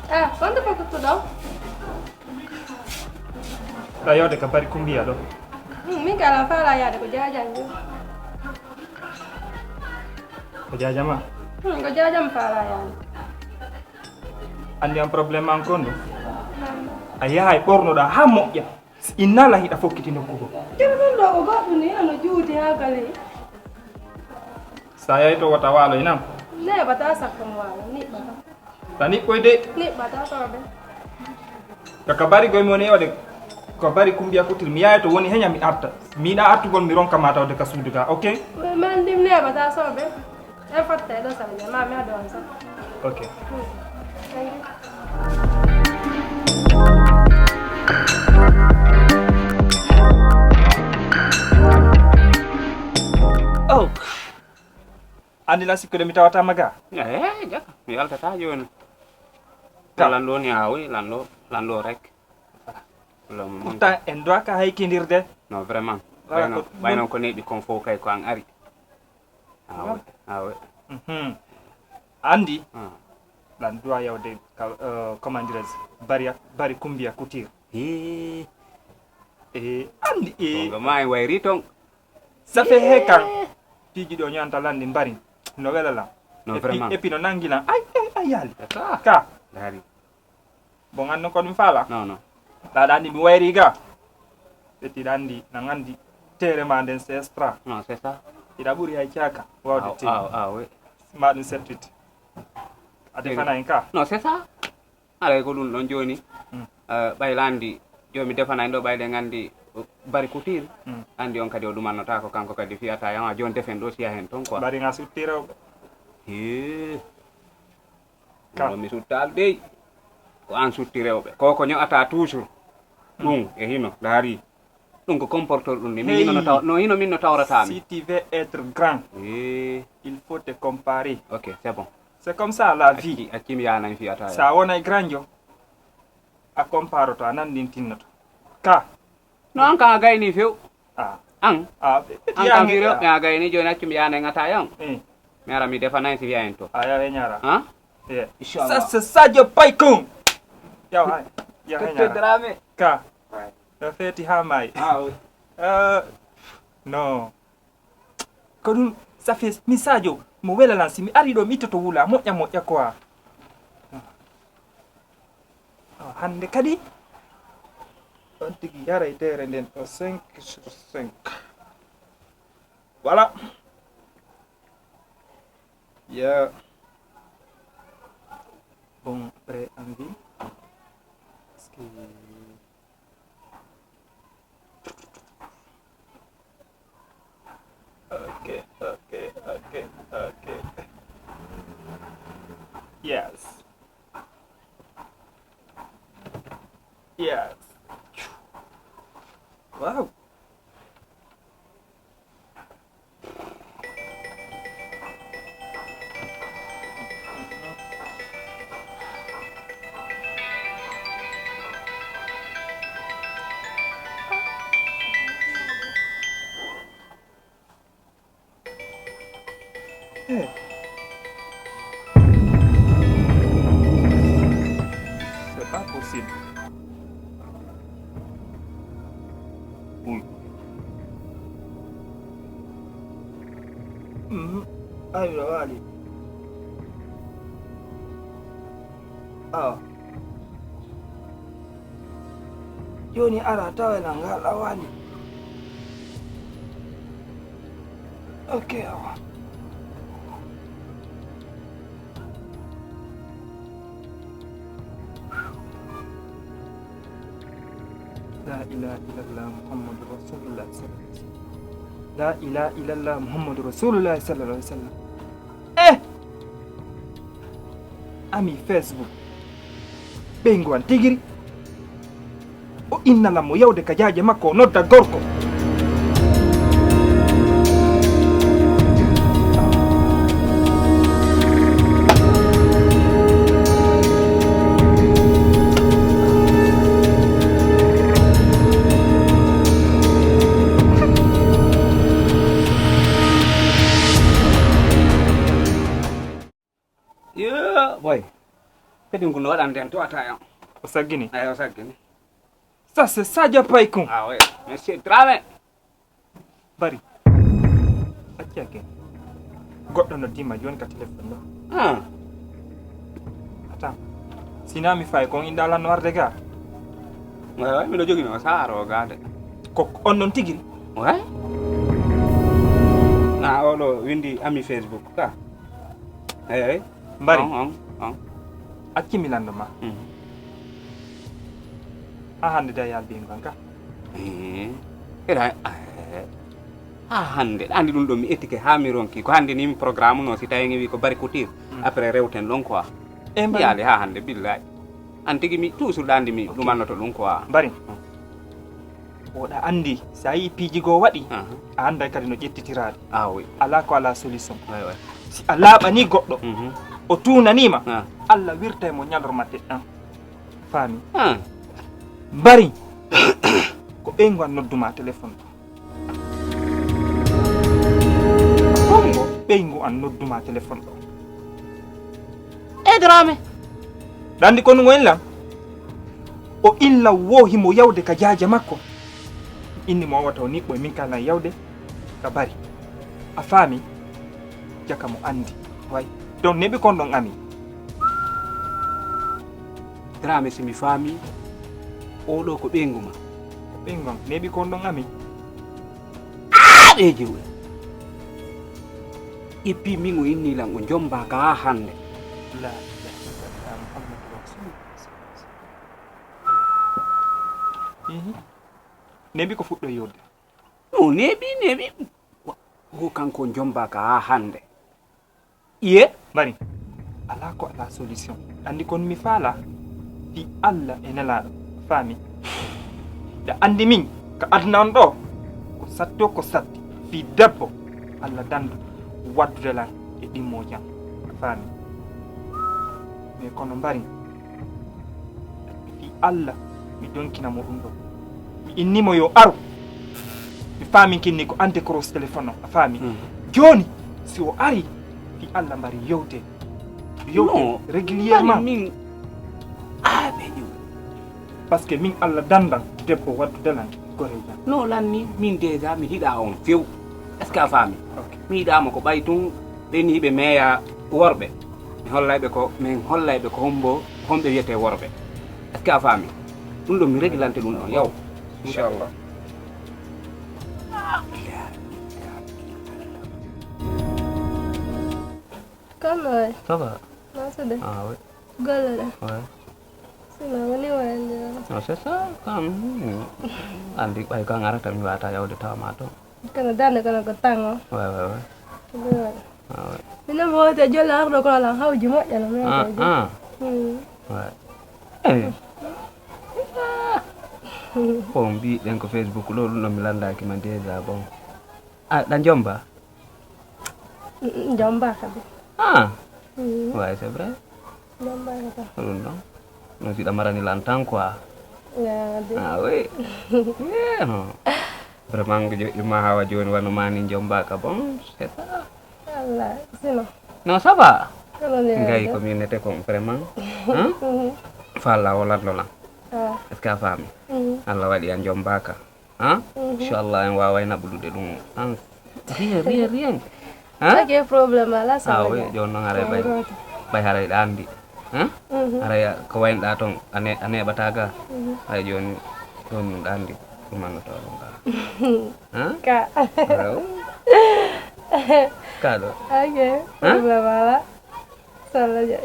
quanto fa tutto do? Da yau daga bari kumbiya do. Mica la fa la ya da ko jajan yo. Ko jajama. Ko jajan fa la ya. Andi am problème an kondo. Aya hay borno da ha moƴƴa. Inna la hida fokkitino ko. Kene non do ko goddo ni ano juuti ha kale. Sa yayi to wata walo inam. Ne bata sakkan walo ni bata. Tani koyde Ni bata to be. daga bari goy moni wade ko bari kumbiya kutil mi yayi to woni henya mi arta. Mi da artugol mi ronka mata wade ka suuduga, okay? Man dim ne bata so be. E fatta do sa ma mi ado ansa. Okay. Thank you. Oh. Andi la sikko de mi tawata maga. Jak mi altata joni lando ni awi lando rek Pourtant en doit ka haykindirde. non vraiment bayno ko nebi kon fo kay ko an ari awe Andi lan doit yawde comment dirais bari kumbiya kutir. Andi ngo may wayri ton ça fait hekan tiji do nyanta landi bari no wela la non vraiment et puis no nangila ay yali ka ka dari bon an ko dum fala non da dandi mi wayri ga beti dandi na ngandi tere ma den c'est extra non c'est ça ida buri hay kiaka wawde te oui ma dum septuit ade fana en ka non c'est ça ala ko dun don joni baylandi jomi defana ndo bayle ngandi bari kutir andi on kadi o dumannota ko kanko kadi fiata yama jon defen do siya hen ton quoi bari nga suttira ka mi suttal dey ko an sutti rewbe ko nyoata toujours dum e hino dari dum ko comportor dum ni min no taw no hino min no tawrata mi si tu veux être grand il faut te comparer. OK c'est bon c'est comme ça la vie akim ya nan fiata sa wona grandjo a comparo to anan din tinnoto ka no an ka gayni few an ya ngiro ya gayni joni akim ya nan ngata yan mi ara mi defa nan si wiya en to aya we nyara inchallah ça c'est Sadio Paykon yaw hay ya te drame ka da feti ha mai oui non ko dum ça fait mi Sadio mo wela lansi mi ari do mi toto wula moƴƴa quoi hande kadi on tigi yaray tere nden o 5/5 voilà ya bon après envie parce que okay yes wow c'est pas possible. Ayo wali. Joni ara tawela ngala wali. Okay awa. La ilaha illallah Muhammadur Rasulullah sallallahu alaihi wasallam. La ilaha illallah Muhammadur Rasulullah sallallahu alaihi wasallam. Ami Facebook bengwan tigiri o inna la mo yawde ka jaaje makko nodda gorko boy kadi ngono waɗanten to ata yan o saggini ayo saggini ça c'est Sadio Paykoum ah oui monsieur Dramé bari accake goɗɗo noddima joni ka téléphone ɗo atan sina mi fay kon indalanno warde ga way miɗo jogino o saaro gade ko on noon tigiri way na oɗo windi ami Facebook ka eyyi mbari on acci milando ma ha hande da yal bingon ka eɗa ha hande ɗa andi ɗum ɗo mi ettike ha mi ronki ko hande ni mi programme no si tawi wi ko bari couture après rewten ɗon quoi yaali ha hande billahi an tigi mi toujours ɗa andi mi ɗumannoto ɗum quoi mbari oɗa andi sa yi piijigo waɗi a anda kadi no ƴettitirade oui ala ko ala solution way si a laaɓani goɗɗo o tunanima Allah wirta mo ñalormatte ɗan faami mbari ko ɓeygu an nodduma téléphone ɗo hongo ɓeygu an nodduma téléphone ɗo e Dramé ɗandi ko nugo illam o illa wohimo yawde ka jaaja makko inni mo wawata o niɓɓo e min kalan yawde ka bari a faami jaka mo andi way donc neɓi kon ɗon ami Dramé simi faami oɗo ko ɓeygu ma ɓeygon neɓi kon ɗon ami ɗe jewɗe et puis min o innilan o jombaka ha hande la neɓi ko fuɗɗo yurde no neɓi o kanko jombaka ha hande iye mbari ala ko ala solution andi kon mi faala fi Allah e nelaɗo faami nde andi min ko adna on ɗo ko satti o ko satti fi debbo Allah dandu waddude lan e ɗimmo jam faami mais kono mbari fi Allah mi donkinamo ɗum ɗo mi innimo yo aru mi faami kinni ko ante cross téléphone o a faami joni si o ari fi Allah mbari yewte régulièrement min ɓe par ce que min Allah dandan debbo waddude lan gore jam no lanni min déjà mi hiɗa on few est ce que a faami mi yiɗama ko ɓay tun ɓen yiɓe meeya worɓe mi hollayɓe ko min hollayɓe ko homɓe wiyete worɓe est ce que a faami ɗum ɗo mi régulante ɗum ɗon yaw inchallah Comment ouais? ça va Non, c'est bien. ah oui Gueule là. ouais Sinon, on est ouais. non c'est ça kam andi ɓay ka garata mi wata yawde tawma toon Kana dande kana ko tango. ouais Ouais. ah ouais Mina mo te jola ardo ko la hawji moƴƴa no ouais eyi bon mbiɗen ko Facebook ɗo ɗum ɗon mi landakima déjà bon ɗa jomba Jomba kadi. ouais c'est vrai Jomba kadi. ɗum ɗon no siɗa marani lantan quoi Ya, ah oui non vraiment joƴƴuma hawa joni wano mani jombaka bon c'est ça Allah, sinon. non ça va Kalau ni. ngayi ko minete kon vraiment falla wolatno lan est ce que a faami Allah waɗi an jombaka inchallah en wawa naɓlude ɗum rien Lagi problem ala ah oui joni noon haray ɓay haray ɗa andi haray ko waynoɗa toon a neɓata ga hay joni joni ɗum ɗa andi ɗumannoto ɗum ga Ka. ka ɗo Lagi problem ala. Salah je.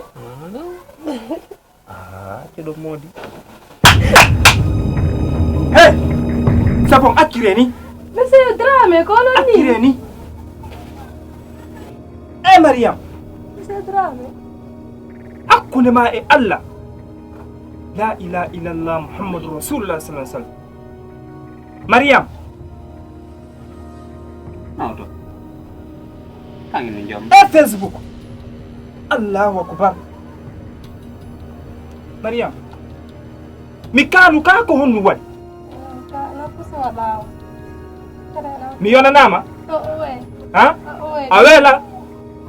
ceɗo moodi hey sabon accire ni Monsieur Dramé ko non ni. accire ni Mariam Monsieur Dramé. hakkunde ma e Allah la ilaha illallah muhammadu rasulullah sallallahu alaihi wasallam Mariam nawto kangene jom e Facebook Allahu akbar Mariam mi kaalu ka ko honnu waɗi Na kusa wala. mi yonanama Ouais. ha Ouais. a weela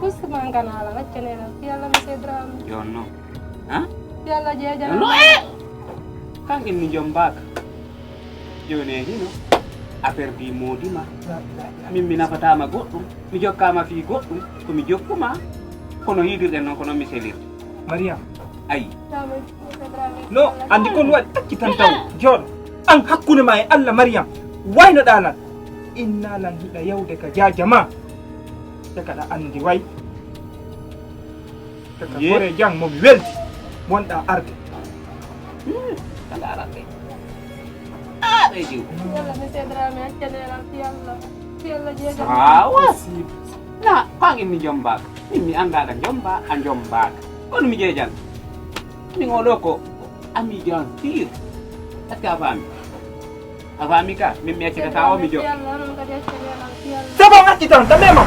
Kusa mangana ala wacce ne na. Yalla Monsieur Dramé. joni noon Yalla jeejam. no kan en ni jombaka joni hino affaire di modima min mi nafatama goɗɗum mi jokkama fi goɗɗum komi jokkuma kono yidirɗen noon kono mi selirde Mariam ayi no andi kon waɗi ɗaccitan taw jooɗo an hakkunde ma e Allah Mariam waynoɗa lan inna lan hiɗa yawde ka jajama takaɗa andi way taka kore jang momi welti wonɗa arde kala arande ɓe jiw Yalla monsieur Dramé accanelam fi Yalla jeejam. awa na pangin mi jombaka min mi andaɗa jomba a jombaka on mi jeejan min oɗo ko amijan pire est ce que a faami ka min mi accitata o mi jo Yalla non kadi accanelam fi Yalla. sabo accitan tamema